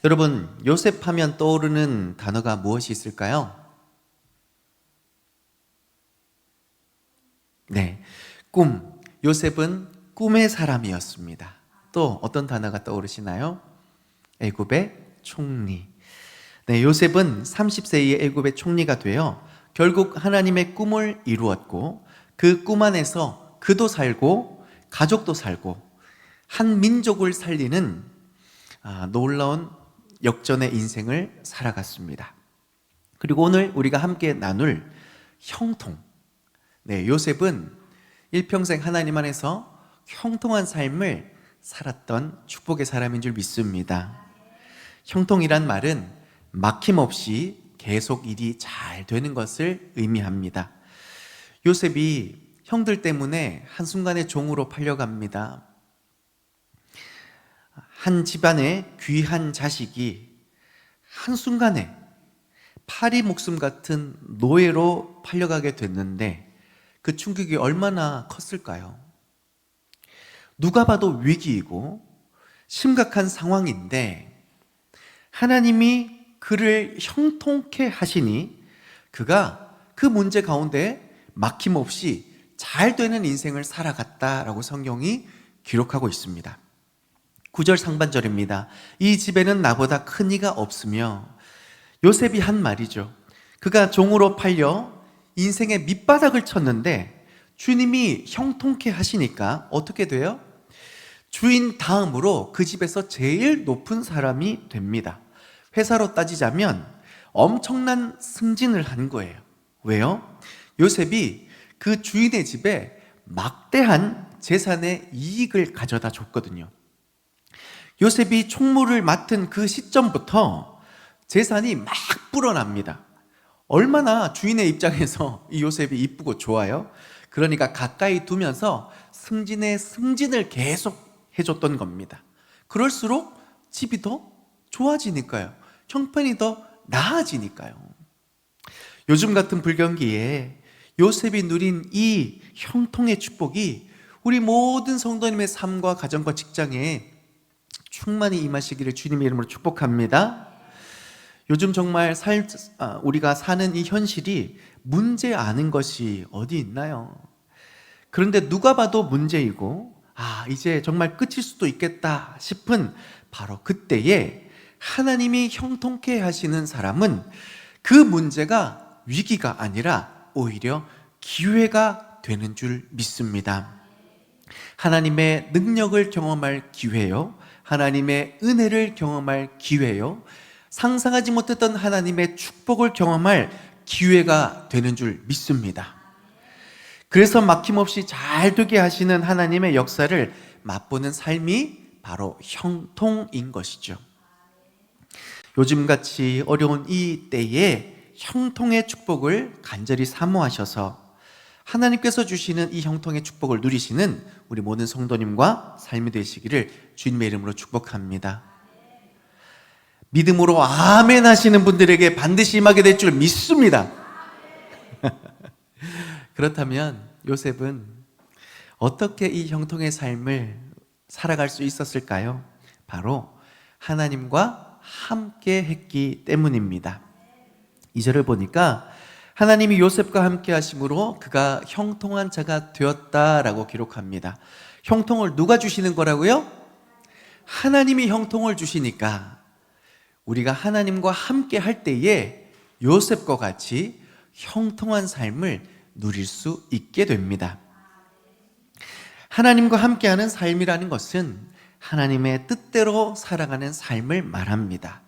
여러분, 요셉 하면 떠오르는 단어가 무엇이 있을까요? 네, 꿈. 요셉은 꿈의 사람이었습니다. 또 어떤 단어가 떠오르시나요? 애굽의 총리. 네, 요셉은 30세의 애굽의 총리가 되어 결국 하나님의 꿈을 이루었고, 그 꿈 안에서 그도 살고 가족도 살고 한 민족을 살리는 놀라운 역전의 인생을 살아갔습니다. 그리고 오늘 우리가 함께 나눌 형통. 네, 요셉은 일평생 하나님 안에서 형통한 삶을 살았던 축복의 사람인 줄 믿습니다. 형통이란 말은 막힘없이 계속 일이 잘 되는 것을 의미합니다. 요셉이 형들 때문에 한순간에 종으로 팔려갑니다. 한 집안의 귀한 자식이 한순간에 파리 목숨 같은 노예로 팔려가게 됐는데 그 충격이 얼마나 컸을까요? 누가 봐도 위기이고 심각한 상황인데 하나님이 그를 형통케 하시니 그가 그 문제 가운데 막힘없이 잘 되는 인생을 살아갔다라고 성경이 기록하고 있습니다. 9절 상반절입니다. 이 집에는 나보다 큰 이가 없으며, 요셉이 한 말이죠. 그가 종으로 팔려 인생의 밑바닥을 쳤는데 주님이 형통케 하시니까 어떻게 돼요? 주인 다음으로 그 집에서 제일 높은 사람이 됩니다. 회사로 따지자면 엄청난 승진을 한 거예요. 왜요? 요셉이 그 주인의 집에 막대한 재산의 이익을 가져다 줬거든요. 요셉이 총무를 맡은 그 시점부터 재산이 막 불어납니다. 얼마나 주인의 입장에서 이 요셉이 이쁘고 좋아요. 그러니까 가까이 두면서 승진에 승진을 계속 해줬던 겁니다. 그럴수록 집이 더 좋아지니까요. 형편이 더 나아지니까요. 요즘 같은 불경기에 요셉이 누린 이 형통의 축복이 우리 모든 성도님의 삶과 가정과 직장에 충만히 임하시기를 주님의 이름으로 축복합니다. 요즘 정말 우리가 사는 이 현실이 문제 아는 것이 어디 있나요? 그런데 누가 봐도 문제이고 이제 정말 끝일 수도 있겠다 싶은 바로 그때에 하나님이 형통케 하시는 사람은 그 문제가 위기가 아니라 오히려 기회가 되는 줄 믿습니다. 하나님의 능력을 경험할 기회요, 하나님의 은혜를 경험할 기회요, 상상하지 못했던 하나님의 축복을 경험할 기회가 되는 줄 믿습니다. 그래서 막힘없이 잘 되게 하시는 하나님의 역사를 맛보는 삶이 바로 형통인 것이죠. 요즘같이 어려운 이 때에 형통의 축복을 간절히 사모하셔서 하나님께서 주시는 이 형통의 축복을 누리시는 우리 모든 성도님과 삶이 되시기를 주님의 이름으로 축복합니다. 믿음으로 아멘 하시는 분들에게 반드시 임하게 될 줄 믿습니다. 그렇다면 요셉은 어떻게 이 형통의 삶을 살아갈 수 있었을까요? 바로 하나님과 함께 했기 때문입니다. 2절을 보니까 하나님이 요셉과 함께 하심으로 그가 형통한 자가 되었다라고 기록합니다. 형통을 누가 주시는 거라고요? 하나님이 형통을 주시니까 우리가 하나님과 함께 할 때에 요셉과 같이 형통한 삶을 누릴 수 있게 됩니다. 하나님과 함께하는 삶이라는 것은 하나님의 뜻대로 살아가는 삶을 말합니다.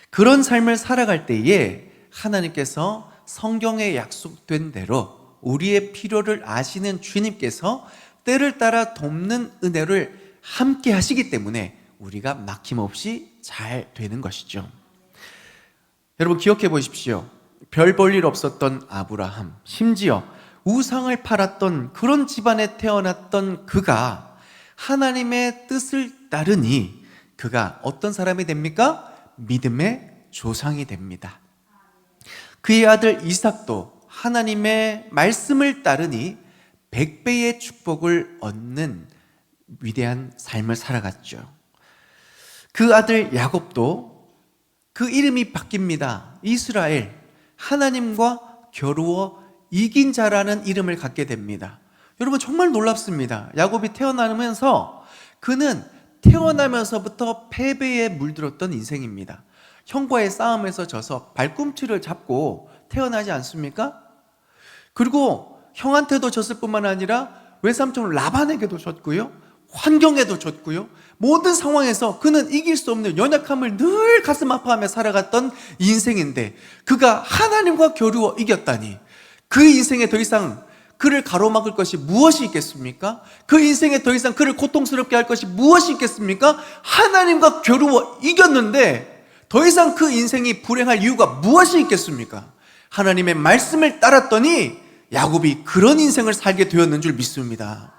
그런 삶을 살아갈 때에 하나님께서 성경에 약속된 대로 우리의 필요를 아시는 주님께서 때를 따라 돕는 은혜를 함께 하시기 때문에 우리가 막힘없이 잘 되는 것이죠. 여러분 기억해 보십시오. 별 볼 일 없었던 아브라함, 심지어 우상을 팔았던 그런 집안에 태어났던 그가 하나님의 뜻을 따르니 그가 어떤 사람이 됩니까? 믿음의 조상이 됩니다. 그의 아들 이삭도 하나님의 말씀을 따르니 100배의 축복을 얻는 위대한 삶을 살아갔죠. 그 아들 야곱도 그 이름이 바뀝니다. 이스라엘, 하나님과 겨루어 이긴 자라는 이름을 갖게 됩니다. 여러분 정말 놀랍습니다. 야곱이 태어나면서 그는 태어나면서부터 패배에 물들었던 인생입니다. 형과의 싸움에서 져서 발꿈치를 잡고 태어나지 않습니까? 그리고 형한테도 졌을 뿐만 아니라 외삼촌 라반에게도 졌고요, 환경에도 졌고요, 모든 상황에서 그는 이길 수 없는 연약함을 늘 가슴 아파하며 살아갔던 인생인데, 그가 하나님과 겨루어 이겼다니, 그 인생에 더 이상 그를 가로막을 것이 무엇이 있겠습니까? 그 인생에 더 이상 그를 고통스럽게 할 것이 무엇이 있겠습니까? 하나님과 겨루어 이겼는데 더 이상 그 인생이 불행할 이유가 무엇이 있겠습니까? 하나님의 말씀을 따랐더니 야곱이 그런 인생을 살게 되었는 줄 믿습니다.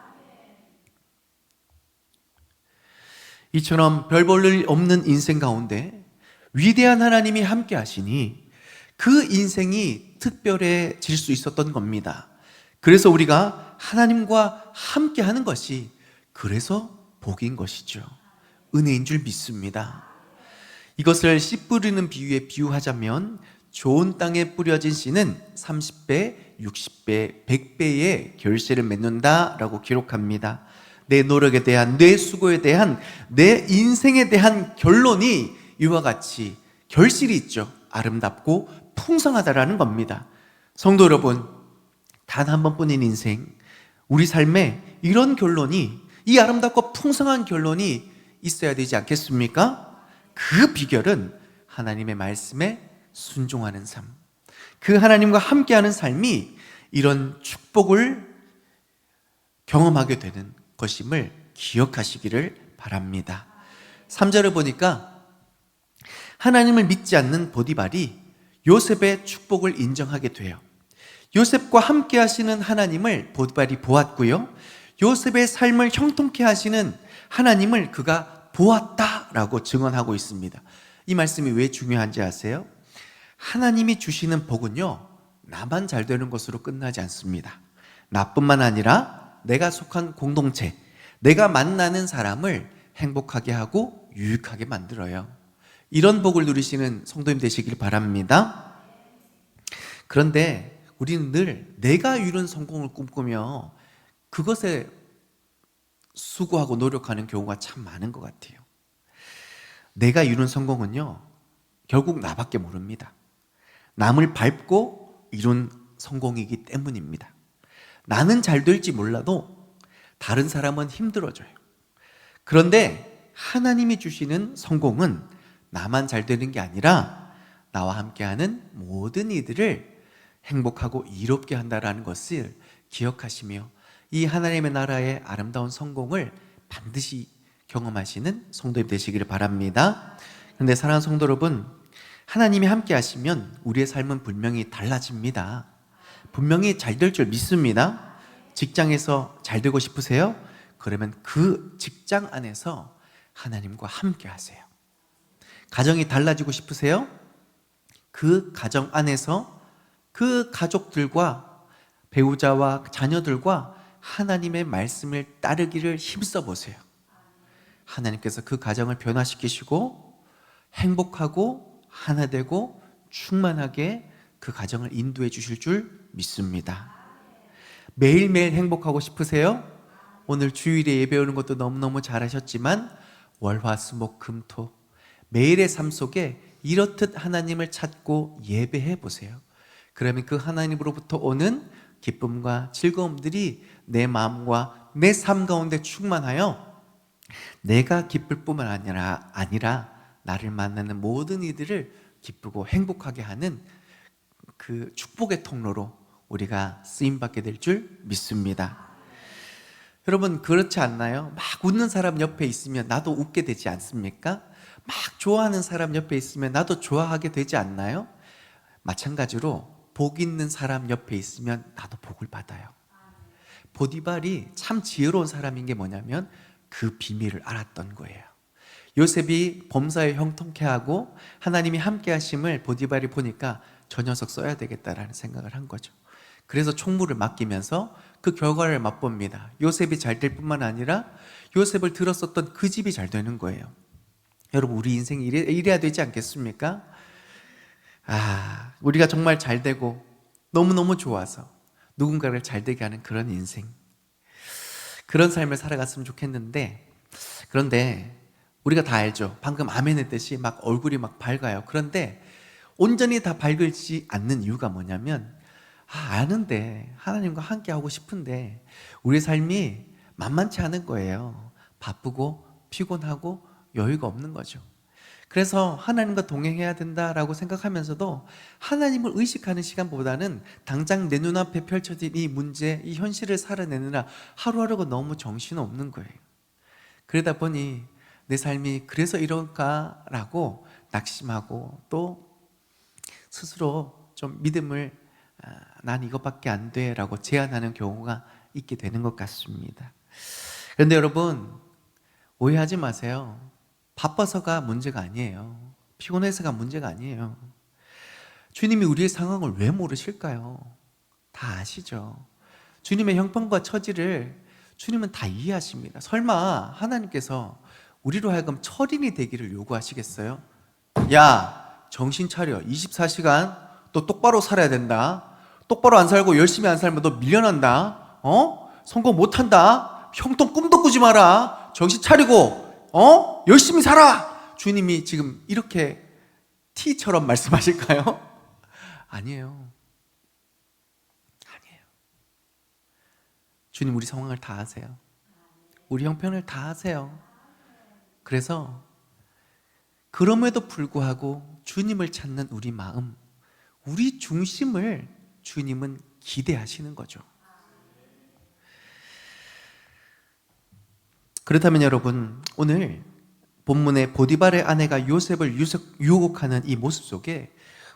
이처럼 별 볼 일 없는 인생 가운데 위대한 하나님이 함께 하시니 그 인생이 특별해질 수 있었던 겁니다. 그래서 우리가 하나님과 함께 하는 것이 그래서 복인 것이죠. 은혜인 줄 믿습니다. 이것을 씨 뿌리는 비유에 비유하자면 좋은 땅에 뿌려진 씨는 30배, 60배, 100배의 결실을 맺는다라고 기록합니다. 내 노력에 대한, 내 수고에 대한, 내 인생에 대한 결론이 이와 같이 결실이 있죠. 아름답고 풍성하다라는 겁니다. 성도 여러분, 단 한 번뿐인 인생, 우리 삶에 이런 결론이, 이 아름답고 풍성한 결론이 있어야 되지 않겠습니까? 그 비결은 하나님의 말씀에 순종하는 삶, 그 하나님과 함께하는 삶이 이런 축복을 경험하게 되는 것임을 기억하시기를 바랍니다. 3절을 보니까 하나님을 믿지 않는 보디발이 요셉의 축복을 인정하게 돼요. 요셉과 함께 하시는 하나님을 보디발이 보았고요, 요셉의 삶을 형통케 하시는 하나님을 그가 보았다라고 증언하고 있습니다. 이 말씀이 왜 중요한지 아세요? 하나님이 주시는 복은요, 나만 잘 되는 것으로 끝나지 않습니다. 나뿐만 아니라 내가 속한 공동체, 내가 만나는 사람을 행복하게 하고 유익하게 만들어요. 이런 복을 누리시는 성도님 되시길 바랍니다. 그런데 우리는 늘 내가 이룬 성공을 꿈꾸며 그것에 수고하고 노력하는 경우가 참 많은 것 같아요. 내가 이룬 성공은요, 결국 나밖에 모릅니다. 남을 밟고 이룬 성공이기 때문입니다. 나는 잘 될지 몰라도 다른 사람은 힘들어져요. 그런데 하나님이 주시는 성공은 나만 잘 되는 게 아니라 나와 함께하는 모든 이들을 행복하고 이롭게 한다라는 것을 기억하시며 이 하나님의 나라의 아름다운 성공을 반드시 경험하시는 성도님 되시기를 바랍니다. 그런데 사랑하는 성도 여러분, 하나님이 함께 하시면 우리의 삶은 분명히 달라집니다. 분명히 잘 될 줄 믿습니다. 직장에서 잘 되고 싶으세요? 그러면 그 직장 안에서 하나님과 함께 하세요. 가정이 달라지고 싶으세요? 그 가정 안에서 그 가족들과 배우자와 자녀들과 하나님의 말씀을 따르기를 힘써 보세요. 하나님께서 그 가정을 변화시키시고 행복하고 하나 되고 충만하게 그 가정을 인도해 주실 줄 믿습니다. 매일매일 행복하고 싶으세요? 오늘 주일에 예배 오는 것도 너무너무 잘하셨지만 월화수목금토 매일의 삶 속에 이렇듯 하나님을 찾고 예배해 보세요. 그러면 그 하나님으로부터 오는 기쁨과 즐거움들이 내 마음과 내 삶 가운데 충만하여 내가 기쁠 뿐만 아니라 나를 만나는 모든 이들을 기쁘고 행복하게 하는 그 축복의 통로로 우리가 쓰임받게 될 줄 믿습니다. 여러분, 그렇지 않나요? 막 웃는 사람 옆에 있으면 나도 웃게 되지 않습니까? 막 좋아하는 사람 옆에 있으면 나도 좋아하게 되지 않나요? 마찬가지로 복 있는 사람 옆에 있으면 나도 복을 받아요. 보디발이 참 지혜로운 사람인 게 뭐냐면 그 비밀을 알았던 거예요. 요셉이 범사에 형통케 하고 하나님이 함께 하심을 보디발이 보니까 저 녀석 써야 되겠다라는 생각을 한 거죠. 그래서 총무를 맡기면서 그 결과를 맛봅니다. 요셉이 잘 될 뿐만 아니라 요셉을 들었었던 그 집이 잘 되는 거예요. 여러분, 우리 인생이 이래야 되지 않겠습니까? 우리가 정말 잘 되고 너무너무 좋아서 누군가를 잘 되게 하는 그런 인생, 그런 삶을 살아갔으면 좋겠는데, 그런데 우리가 다 알죠. 방금 아멘 했듯이 막 얼굴이 막 밝아요. 그런데 온전히 다 밝을지 않는 이유가 뭐냐면, 아는데 하나님과 함께 하고 싶은데 우리 삶이 만만치 않은 거예요. 바쁘고 피곤하고 여유가 없는 거죠. 그래서 하나님과 동행해야 된다라고 생각하면서도 하나님을 의식하는 시간보다는 당장 내 눈앞에 펼쳐진 이 문제, 이 현실을 살아내느라 하루하루가 너무 정신없는 거예요. 그러다 보니 내 삶이 그래서 이럴까라고 낙심하고 또 스스로 좀 믿음을 난 이것밖에 안 돼 라고 제안하는 경우가 있게 되는 것 같습니다. 그런데 여러분, 오해하지 마세요. 바빠서가 문제가 아니에요. 피곤해서가 문제가 아니에요. 주님이 우리의 상황을 왜 모르실까요? 다 아시죠. 주님의 형편과 처지를 주님은 다 이해하십니다. 설마 하나님께서 우리로 하여금 철인이 되기를 요구하시겠어요? 야, 정신 차려. 24시간 너 똑바로 살아야 된다. 똑바로 안 살고 열심히 안 살면 너 밀려난다. 성공 못한다. 형통 꿈도 꾸지 마라. 정신 차리고 열심히 살아. 주님이 지금 이렇게 티처럼 말씀하실까요? 아니에요. 주님 우리 상황을 다 아세요. 우리 형편을 다 아세요. 그래서 그럼에도 불구하고 주님을 찾는 우리 마음, 우리 중심을 주님은 기대하시는 거죠. 그렇다면 여러분, 오늘 본문의 보디발의 아내가 요셉을 유혹하는 이 모습 속에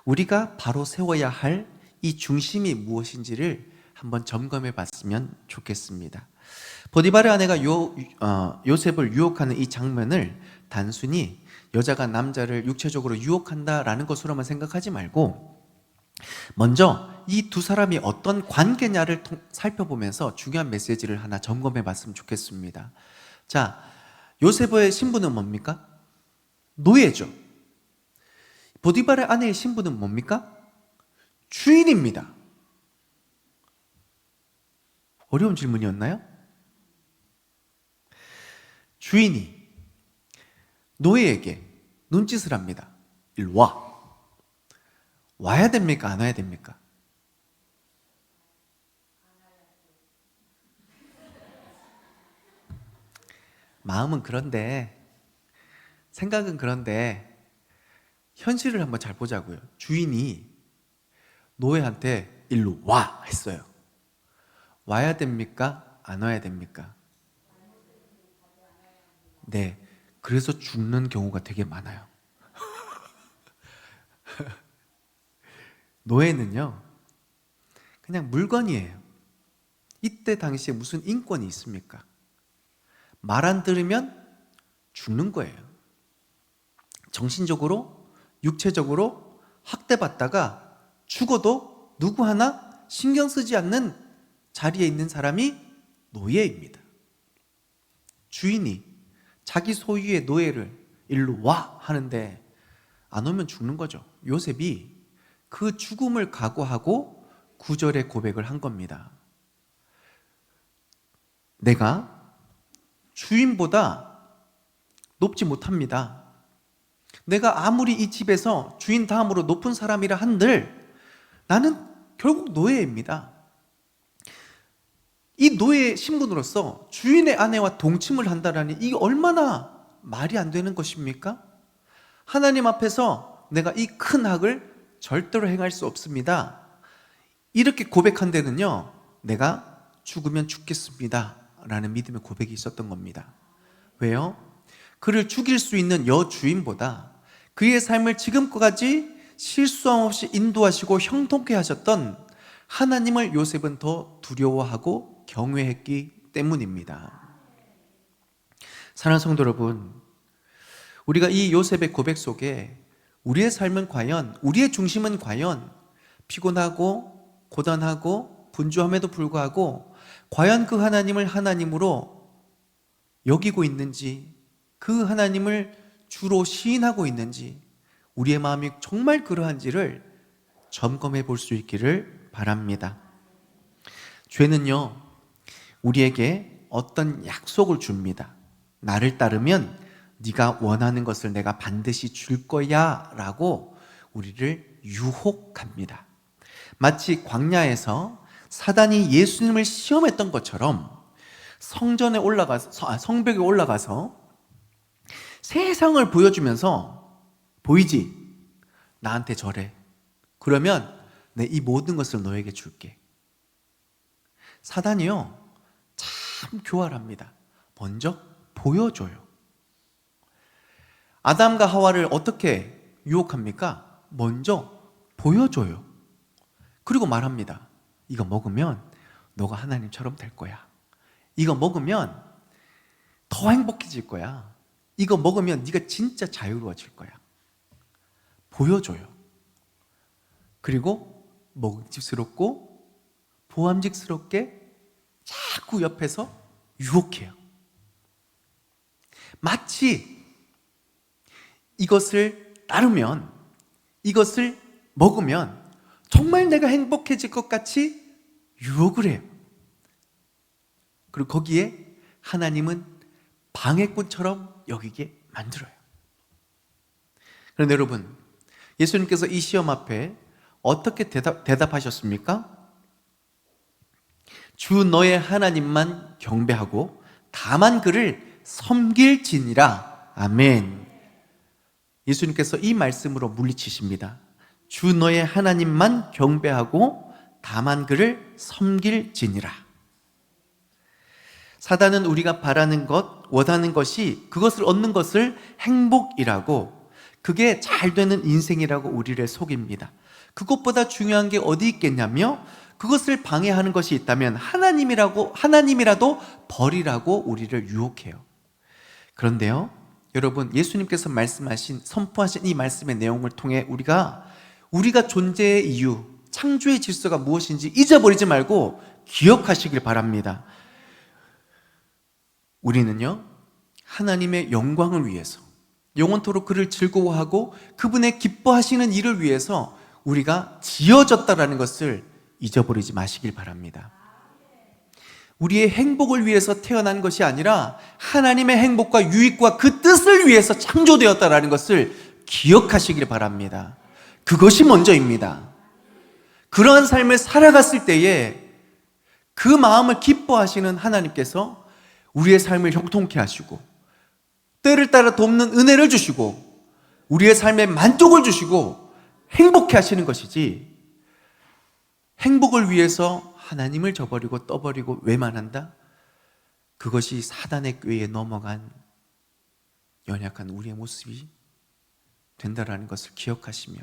우리가 바로 세워야 할 이 중심이 무엇인지를 한번 점검해 봤으면 좋겠습니다. 보디발의 아내가 요셉을 유혹하는 이 장면을 단순히 여자가 남자를 육체적으로 유혹한다라는 것으로만 생각하지 말고, 먼저 이 두 사람이 어떤 관계냐를 살펴보면서 중요한 메시지를 하나 점검해 봤으면 좋겠습니다. 자, 요셉의 신분은 뭡니까? 노예죠. 보디발의 아내의 신분은 뭡니까? 주인입니다. 어려운 질문이었나요? 주인이 노예에게 눈짓을 합니다. 일로 와. 와야 됩니까? 안 와야 됩니까? 마음은 그런데, 생각은 그런데, 현실을 한번 잘 보자고요. 주인이 노예한테 일로 와 했어요. 와야 됩니까? 안 와야 됩니까? 네. 그래서 죽는 경우가 되게 많아요. 노예는요, 그냥 물건이에요. 이때 당시에 무슨 인권이 있습니까? 말 안 들으면 죽는 거예요. 정신적으로, 육체적으로 학대받다가 죽어도 누구 하나 신경 쓰지 않는 자리에 있는 사람이 노예입니다. 주인이 자기 소유의 노예를 일로 와 하는데 안 오면 죽는 거죠. 요셉이 그 죽음을 각오하고 9절에 고백을 한 겁니다. 내가 주인보다 높지 못합니다. 내가 아무리 이 집에서 주인 다음으로 높은 사람이라 한들 나는 결국 노예입니다. 이 노예 신분으로서 주인의 아내와 동침을 한다라니 이게 얼마나 말이 안 되는 것입니까? 하나님 앞에서 내가 이 큰 악을 절대로 행할 수 없습니다. 이렇게 고백한 데는요, 내가 죽으면 죽겠습니다 라는 믿음의 고백이 있었던 겁니다. 왜요? 그를 죽일 수 있는 여주인보다 그의 삶을 지금까지 실수함 없이 인도하시고 형통케 하셨던 하나님을 요셉은 더 두려워하고 경외했기 때문입니다. 사랑하는 성도 여러분, 우리가 이 요셉의 고백 속에 우리의 삶은 과연, 우리의 중심은 과연 피곤하고 고단하고 분주함에도 불구하고 과연 그 하나님을 하나님으로 여기고 있는지, 그 하나님을 주로 시인하고 있는지, 우리의 마음이 정말 그러한지를 점검해 볼 수 있기를 바랍니다. 죄는요, 우리에게 어떤 약속을 줍니다. 나를 따르면 네가 원하는 것을 내가 반드시 줄 거야 라고 우리를 유혹합니다. 마치 광야에서 사단이 예수님을 시험했던 것처럼 성벽에 올라가서 세상을 보여주면서, 보이지? 나한테 절해. 그러면 내 이 모든 것을 너에게 줄게. 사단이요, 참 교활합니다. 먼저 보여줘요. 아담과 하와를 어떻게 유혹합니까? 먼저 보여줘요. 그리고 말합니다. 이거 먹으면 너가 하나님처럼 될 거야. 이거 먹으면 더 행복해질 거야. 이거 먹으면 네가 진짜 자유로워질 거야. 보여줘요. 그리고 먹음직스럽고 보암직스럽게 자꾸 옆에서 유혹해요. 마치 이것을 따르면, 이것을 먹으면 정말 내가 행복해질 것 같이 유혹을 해요. 그리고 거기에 하나님은 방해꾼처럼 여기게 만들어요. 그런데 여러분, 예수님께서 이 시험 앞에 어떻게 대답하셨습니까? 주 너의 하나님만 경배하고 다만 그를 섬길지니라. 아멘. 예수님께서 이 말씀으로 물리치십니다. 주 너의 하나님만 경배하고 다만 그를 섬길지니라. 사단은 우리가 바라는 것, 원하는 것이, 그것을 얻는 것을 행복이라고, 그게 잘 되는 인생이라고 우리를 속입니다. 그것보다 중요한 게 어디 있겠냐며, 그것을 방해하는 것이 있다면 하나님이라도 버리라고 우리를 유혹해요. 그런데요, 여러분, 예수님께서 선포하신 이 말씀의 내용을 통해 우리가 존재의 이유, 창조의 질서가 무엇인지 잊어버리지 말고 기억하시길 바랍니다. 우리는요, 하나님의 영광을 위해서, 영원토록 그를 즐거워하고 그분의 기뻐하시는 일을 위해서 우리가 지어졌다라는 것을 잊어버리지 마시길 바랍니다. 우리의 행복을 위해서 태어난 것이 아니라 하나님의 행복과 유익과 그 뜻을 위해서 창조되었다라는 것을 기억하시길 바랍니다. 그것이 먼저입니다. 그러한 삶을 살아갔을 때에 그 마음을 기뻐하시는 하나님께서 우리의 삶을 형통케 하시고 때를 따라 돕는 은혜를 주시고 우리의 삶에 만족을 주시고 행복해 하시는 것이지, 행복을 위해서 하나님을 저버리고 떠버리고 외만한다? 그것이 사단의 꾀에 넘어간 연약한 우리의 모습이 된다라는 것을 기억하시며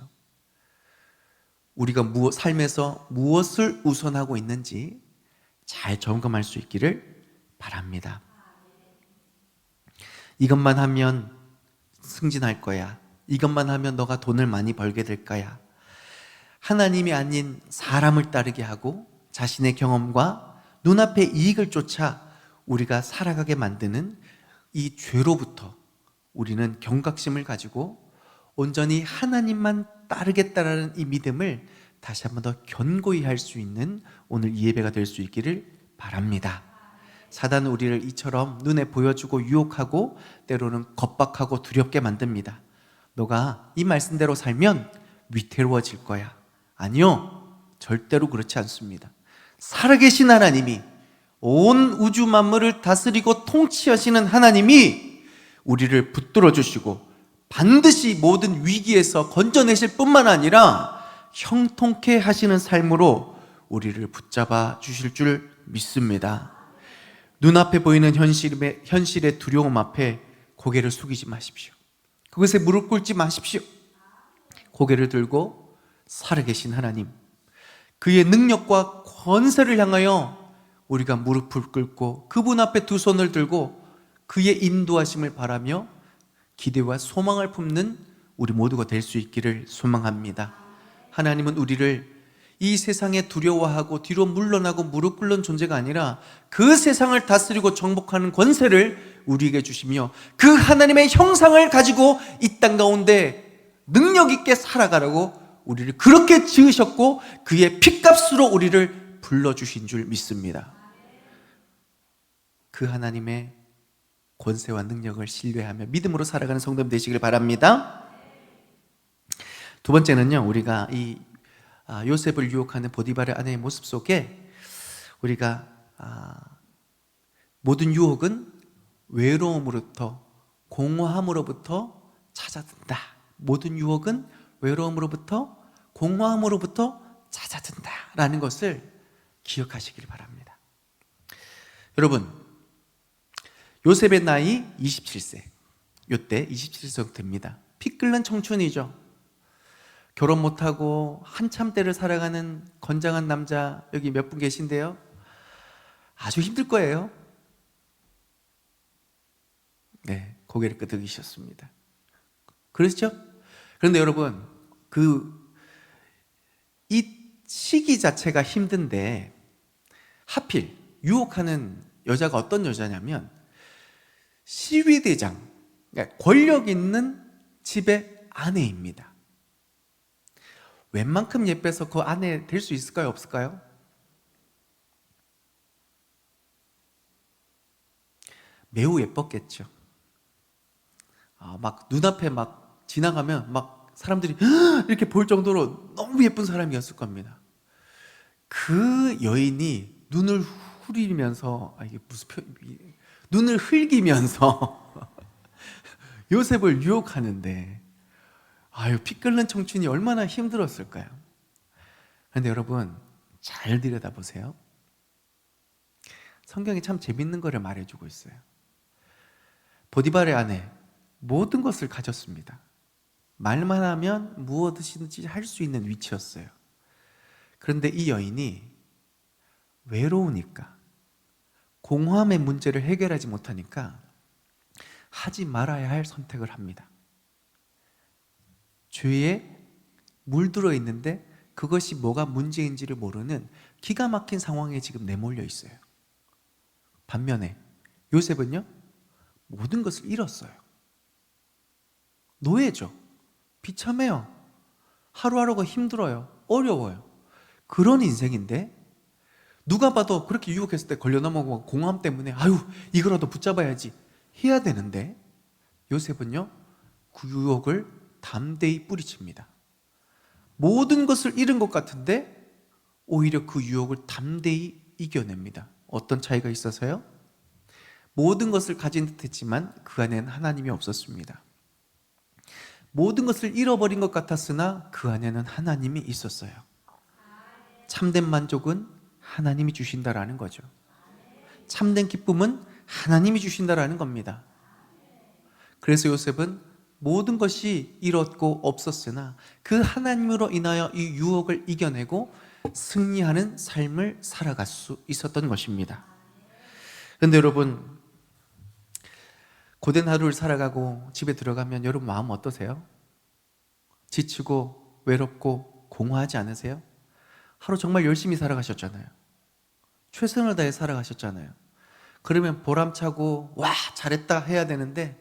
우리가 삶에서 무엇을 우선하고 있는지 잘 점검할 수 있기를 바랍니다. 이것만 하면 승진할 거야. 이것만 하면 너가 돈을 많이 벌게 될 거야. 하나님이 아닌 사람을 따르게 하고 자신의 경험과 눈앞의 이익을 쫓아 우리가 살아가게 만드는 이 죄로부터 우리는 경각심을 가지고 온전히 하나님만 따르겠다라는 이 믿음을 다시 한 번 더 견고히 할 수 있는 오늘 이 예배가 될 수 있기를 바랍니다. 사단은 우리를 이처럼 눈에 보여주고 유혹하고 때로는 겁박하고 두렵게 만듭니다. 너가 이 말씀대로 살면 위태로워질 거야. 아니요, 절대로 그렇지 않습니다. 살아계신 하나님이, 온 우주 만물을 다스리고 통치하시는 하나님이 우리를 붙들어 주시고 반드시 모든 위기에서 건져내실 뿐만 아니라 형통케 하시는 삶으로 우리를 붙잡아 주실 줄 믿습니다. 눈앞에 보이는 현실의 두려움 앞에 고개를 숙이지 마십시오. 그것에 무릎 꿇지 마십시오. 고개를 들고 살아계신 하나님, 그의 능력과 권세를 향하여 우리가 무릎을 꿇고 그분 앞에 두 손을 들고 그의 인도하심을 바라며 기대와 소망을 품는 우리 모두가 될 수 있기를 소망합니다. 하나님은 우리를 이 세상에 두려워하고 뒤로 물러나고 무릎 꿇는 존재가 아니라 그 세상을 다스리고 정복하는 권세를 우리에게 주시며 그 하나님의 형상을 가지고 이 땅 가운데 능력 있게 살아가라고 우리를 그렇게 지으셨고 그의 핏값으로 우리를 불러주신 줄 믿습니다. 그 하나님의 권세와 능력을 신뢰하며 믿음으로 살아가는 성도님 되시길 바랍니다. 두 번째는요, 우리가 이 요셉을 유혹하는 보디발의 아내의 모습 속에 우리가 모든 유혹은 외로움으로부터 공허함으로부터 찾아든다. 모든 유혹은 외로움으로부터 공허함으로부터 찾아든다 라는 것을 기억하시길 바랍니다. 여러분, 요셉의 나이 27세, 요때 27세 됩니다. 피 끓는 청춘이죠. 결혼 못하고 한참 때를 살아가는 건장한 남자 여기 몇 분 계신데요, 아주 힘들 거예요. 네, 고개를 끄덕이셨습니다. 그렇죠? 그런데 여러분, 이 시기 자체가 힘든데 하필 유혹하는 여자가 어떤 여자냐면 시위대장, 그러니까 권력 있는 집의 아내입니다. 웬만큼 예뻐서 그 아내 될 수 있을까요? 없을까요? 매우 예뻤겠죠. 막 눈앞에 막 지나가면 막 사람들이 이렇게 볼 정도로 너무 예쁜 사람이었을 겁니다. 그 여인이 눈을 후리면서 이게 무슨 눈을 흘기면서 요셉을 유혹하는데 피 끓는 청춘이 얼마나 힘들었을까요? 그런데 여러분, 잘 들여다보세요. 성경이 참 재밌는 거를 말해주고 있어요. 보디발의 아내, 모든 것을 가졌습니다. 말만 하면 무엇이든지 할 수 있는 위치였어요. 그런데 이 여인이 외로우니까, 공허함의 문제를 해결하지 못하니까 하지 말아야 할 선택을 합니다. 죄에 물들어 있는데 그것이 뭐가 문제인지를 모르는 기가 막힌 상황에 지금 내몰려 있어요. 반면에 요셉은요, 모든 것을 잃었어요. 노예죠. 비참해요. 하루하루가 힘들어요. 어려워요. 그런 인생인데 누가 봐도 그렇게 유혹했을 때 걸려 넘어가고 공허함 때문에 이거라도 붙잡아야지 해야 되는데 요셉은요, 그 유혹을 담대히 뿌리칩니다. 모든 것을 잃은 것 같은데 오히려 그 유혹을 담대히 이겨냅니다. 어떤 차이가 있어서요? 모든 것을 가진 듯 했지만 그 안에는 하나님이 없었습니다. 모든 것을 잃어버린 것 같았으나 그 안에는 하나님이 있었어요. 참된 만족은 하나님이 주신다라는 거죠. 참된 기쁨은 하나님이 주신다라는 겁니다. 그래서 요셉은 모든 것이 잃었고 없었으나 그 하나님으로 인하여 이 유혹을 이겨내고 승리하는 삶을 살아갈 수 있었던 것입니다. 그런데 여러분, 고된 하루를 살아가고 집에 들어가면 여러분 마음 어떠세요? 지치고 외롭고 공허하지 않으세요? 하루 정말 열심히 살아가셨잖아요. 최선을 다해 살아가셨잖아요. 그러면 보람차고 와 잘했다 해야 되는데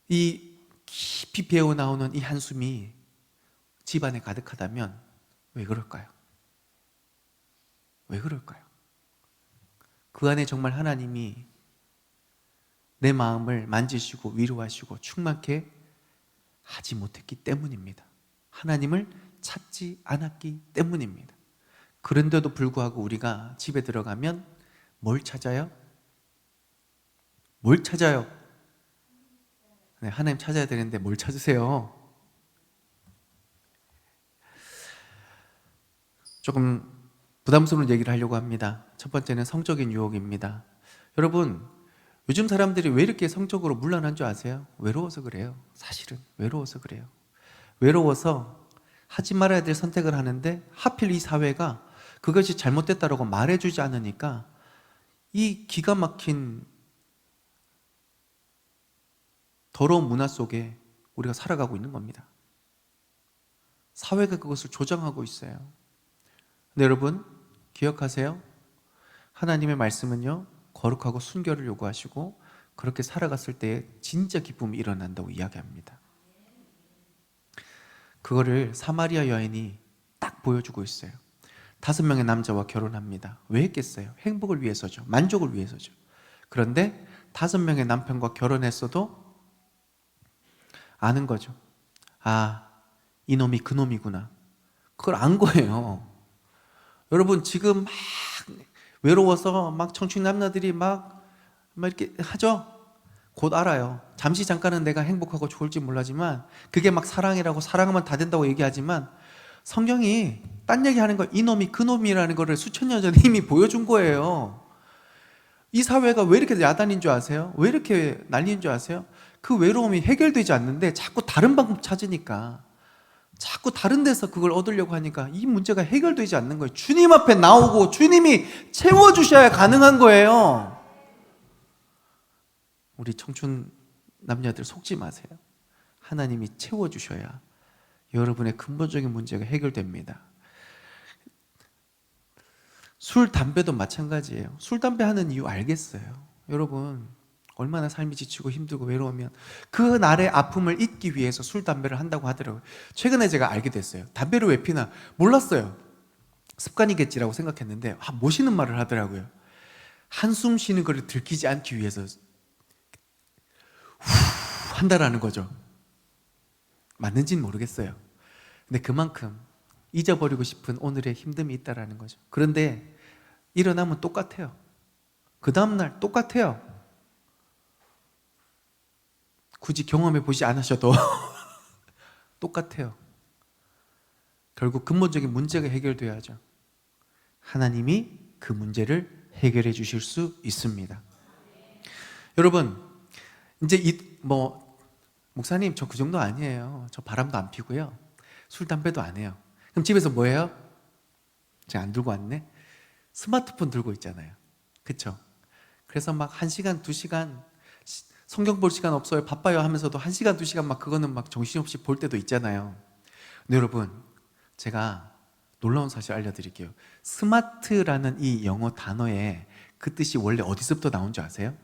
이 깊이 배어 나오는 이 한숨이 집안에 가득하다면 왜 그럴까요? 왜 그럴까요? 그 안에 정말 하나님이 내 마음을 만지시고 위로하시고 충만케 하지 못했기 때문입니다. 하나님을 찾지 않았기 때문입니다. 그런데도 불구하고 우리가 집에 들어가면 뭘 찾아요? 뭘 찾아요? 네, 하나님 찾아야 되는데 뭘 찾으세요? 조금 부담스러운 얘기를 하려고 합니다. 첫 번째는 성적인 유혹입니다. 여러분, 요즘 사람들이 왜 이렇게 성적으로 문란한 줄 아세요? 외로워서 그래요. 사실은 외로워서 그래요. 외로워서 하지 말아야 될 선택을 하는데 하필 이 사회가 그것이 잘못됐다고 말해주지 않으니까 이 기가 막힌 더러운 문화 속에 우리가 살아가고 있는 겁니다. 사회가 그것을 조장하고 있어요. 근데 여러분 기억하세요. 하나님의 말씀은요, 거룩하고 순결을 요구하시고 그렇게 살아갔을 때 진짜 기쁨이 일어난다고 이야기합니다. 그거를 사마리아 여인이 딱 보여주고 있어요. 5명의 남자와 결혼합니다. 왜 했겠어요? 행복을 위해서죠. 만족을 위해서죠. 그런데 5명의 남편과 결혼했어도 아는 거죠. 아, 이놈이 그놈이구나. 그걸 안 거예요. 여러분 지금 막 외로워서 막 청춘 남녀들이 막 이렇게 하죠. 곧 알아요. 잠시 잠깐은 내가 행복하고 좋을지 몰라지만 그게 막 사랑이라고, 사랑하면 다 된다고 얘기하지만 성경이 딴 얘기하는 거, 이놈이 그놈이라는 거를 수천 년 전에 이미 보여준 거예요. 이 사회가 왜 이렇게 야단인 줄 아세요? 왜 이렇게 난리인 줄 아세요? 그 외로움이 해결되지 않는데 자꾸 다른 방법 찾으니까, 자꾸 다른 데서 그걸 얻으려고 하니까 이 문제가 해결되지 않는 거예요. 주님 앞에 나오고 주님이 채워주셔야 가능한 거예요. 우리 청춘 남녀들 속지 마세요. 하나님이 채워주셔야 여러분의 근본적인 문제가 해결됩니다. 술, 담배도 마찬가지예요. 술, 담배 하는 이유 알겠어요. 여러분 얼마나 삶이 지치고 힘들고 외로우면 그 날의 아픔을 잊기 위해서 술, 담배를 한다고 하더라고요. 최근에 제가 알게 됐어요. 담배를 왜 피나 몰랐어요. 습관이겠지라고 생각했는데 멋있는 말을 하더라고요. 한숨 쉬는 거를 들키지 않기 위해서 후 한다라는 거죠. 맞는지는 모르겠어요. 근데 그만큼 잊어버리고 싶은 오늘의 힘듦이 있다라는 거죠. 그런데 일어나면 똑같아요. 그 다음날 똑같아요. 굳이 경험해 보지 않으셔도 똑같아요. 결국 근본적인 문제가 해결돼야죠. 하나님이 그 문제를 해결해 주실 수 있습니다. 여러분 이제 목사님 저 그 정도 아니에요. 저 바람도 안 피고요. 술, 담배도 안 해요. 그럼 집에서 뭐 해요? 제가 안 들고 왔네. 스마트폰 들고 있잖아요. 그쵸? 그래서 막 1시간, 2시간 성경 볼 시간 없어요, 바빠요 하면서도 1시간, 2시간 막 그거는 막 정신없이 볼 때도 있잖아요. 근데 여러분 제가 놀라운 사실 알려드릴게요. 스마트라는 이 영어 단어의 그 뜻이 원래 어디서부터 나온 줄 아세요?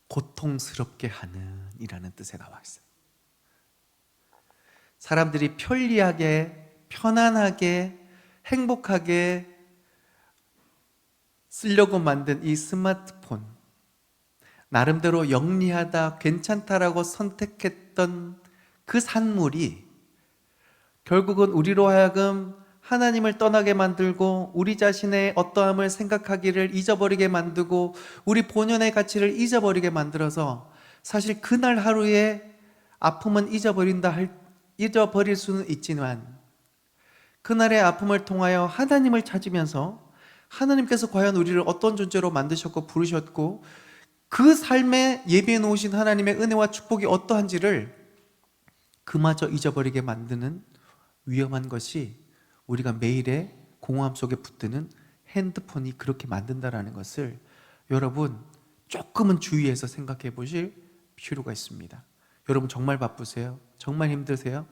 고통스럽게 하는 이라는 뜻에 나와 있어요. 사람들이 편리하게, 편안하게, 행복하게 쓰려고 만든 이 스마트폰, 나름대로 영리하다, 괜찮다라고 선택했던 그 산물이 결국은 우리로 하여금 하나님을 떠나게 만들고 우리 자신의 어떠함을 생각하기를 잊어버리게 만들고 우리 본연의 가치를 잊어버리게 만들어서 사실 그날 하루의 아픔은 잊어버릴 수는 있지만 그날의 아픔을 통하여 하나님을 찾으면서 하나님께서 과연 우리를 어떤 존재로 만드셨고 부르셨고 그 삶에 예비해 놓으신 하나님의 은혜와 축복이 어떠한지를 그마저 잊어버리게 만드는 위험한 것이 우리가 매일의 공허함 속에 붙드는 핸드폰이 그렇게 만든다는 것을 여러분 조금은 주의해서 생각해 보실 필요가 있습니다. 여러분 정말 바쁘세요? 정말 힘드세요?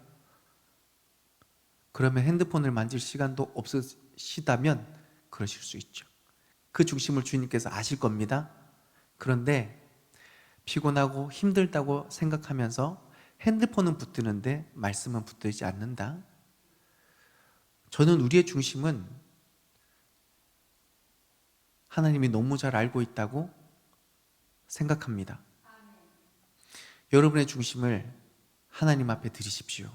그러면 핸드폰을 만질 시간도 없으시다면 그러실 수 있죠. 그 중심을 주님께서 아실 겁니다. 그런데 피곤하고 힘들다고 생각하면서 핸드폰은 붙드는데 말씀은 붙들지 않는다. 저는 우리의 중심은 하나님이 너무 잘 알고 있다고 생각합니다. 여러분의 중심을 하나님 앞에 드리십시오.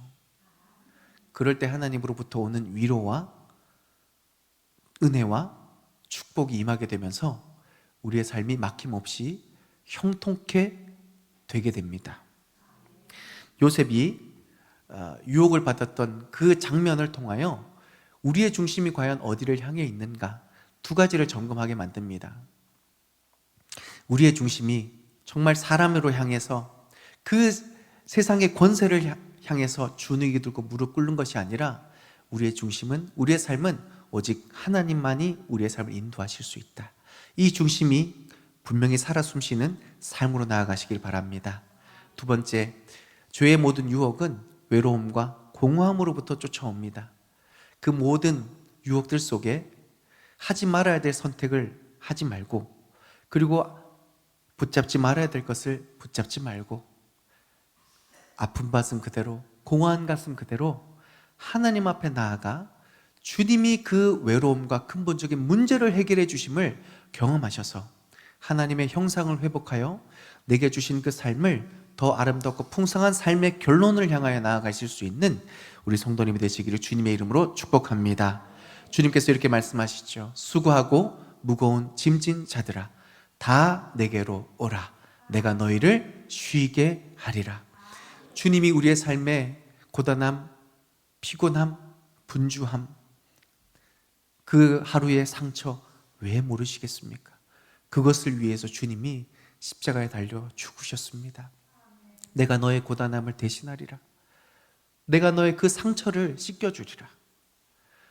그럴 때 하나님으로부터 오는 위로와 은혜와 축복이 임하게 되면서 우리의 삶이 막힘없이 형통케 되게 됩니다. 요셉이 유혹을 받았던 그 장면을 통하여 우리의 중심이 과연 어디를 향해 있는가 2가지를 점검하게 만듭니다. 우리의 중심이 정말 사람으로 향해서 그 세상의 권세를 향해서 주눅이 들고 무릎 꿇는 것이 아니라 우리의 중심은, 우리의 삶은 오직 하나님만이 우리의 삶을 인도하실 수 있다. 이 중심이 분명히 살아 숨쉬는 삶으로 나아가시길 바랍니다. 2번째, 죄의 모든 유혹은 외로움과 공허함으로부터 쫓아옵니다. 그 모든 유혹들 속에 하지 말아야 될 선택을 하지 말고, 그리고 붙잡지 말아야 될 것을 붙잡지 말고, 아픈 가슴 그대로, 공허한 가슴 그대로 하나님 앞에 나아가 주님이 그 외로움과 근본적인 문제를 해결해 주심을 경험하셔서 하나님의 형상을 회복하여 내게 주신 그 삶을 더 아름답고 풍성한 삶의 결론을 향하여 나아가실 수 있는 우리 성도님이 되시기를 주님의 이름으로 축복합니다. 주님께서 이렇게 말씀하시죠. 수고하고 무거운 짐진 자들아, 다 내게로 오라. 내가 너희를 쉬게 하리라. 주님이 우리의 삶에 고단함, 피곤함, 분주함, 그 하루의 상처 왜 모르시겠습니까? 그것을 위해서 주님이 십자가에 달려 죽으셨습니다. 내가 너의 고단함을 대신하리라. 내가 너의 그 상처를 씻겨주리라.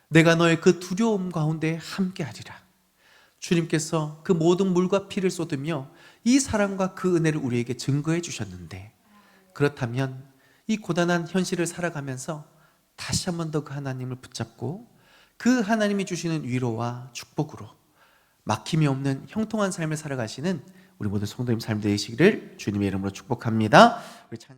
내가 너의 그 두려움 가운데 함께하리라. 주님께서 그 모든 물과 피를 쏟으며 이 사랑과 그 은혜를 우리에게 증거해 주셨는데, 그렇다면 이 고단한 현실을 살아가면서 다시 한 번 더 그 하나님을 붙잡고 그 하나님이 주시는 위로와 축복으로 막힘이 없는 형통한 삶을 살아가시는 우리 모든 성도님 삶 되시기를 주님의 이름으로 축복합니다. 우리 찬양